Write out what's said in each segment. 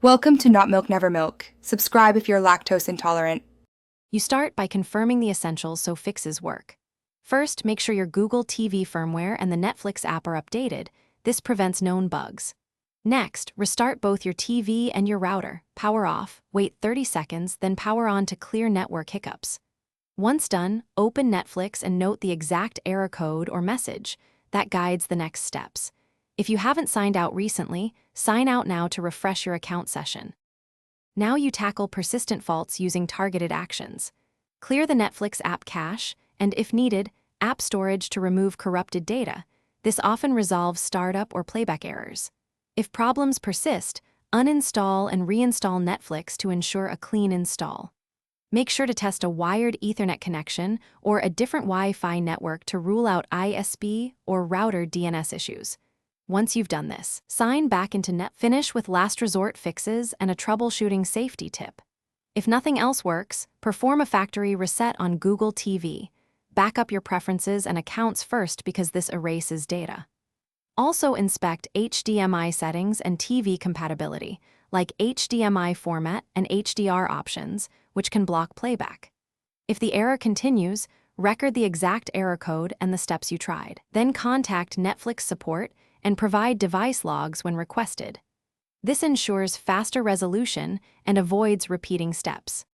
Welcome to Not Milk Never Milk. Subscribe if you're lactose intolerant. You start by confirming the essentials so fixes work. First, make sure your Google TV firmware and the Netflix app are updated. This prevents known bugs. Next, restart both your TV and your router. Power off, wait 30 seconds, then power on to clear network hiccups. Once done, open Netflix and note the exact error code or message. That guides the next steps. If you haven't signed out recently, sign out now to refresh your account session. Now you tackle persistent faults using targeted actions. Clear the Netflix app cache, and if needed, app storage to remove corrupted data. This often resolves startup or playback errors. If problems persist, uninstall and reinstall Netflix to ensure a clean install. Make sure to test a wired Ethernet connection or a different Wi-Fi network to rule out ISP or router DNS issues. Once you've done this, sign back into Net. Finish with last resort fixes and a troubleshooting safety tip. If nothing else works, perform a factory reset on Google TV. Back up your preferences and accounts first because this erases data. Also inspect HDMI settings and TV compatibility, like HDMI format and HDR options, which can block playback. If the error continues, record the exact error code and the steps you tried. Then contact Netflix support and provide device logs when requested. This ensures faster resolution and avoids repeating steps.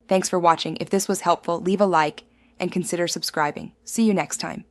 Thanks for watching. If this was helpful, leave a like and consider subscribing. See you next time.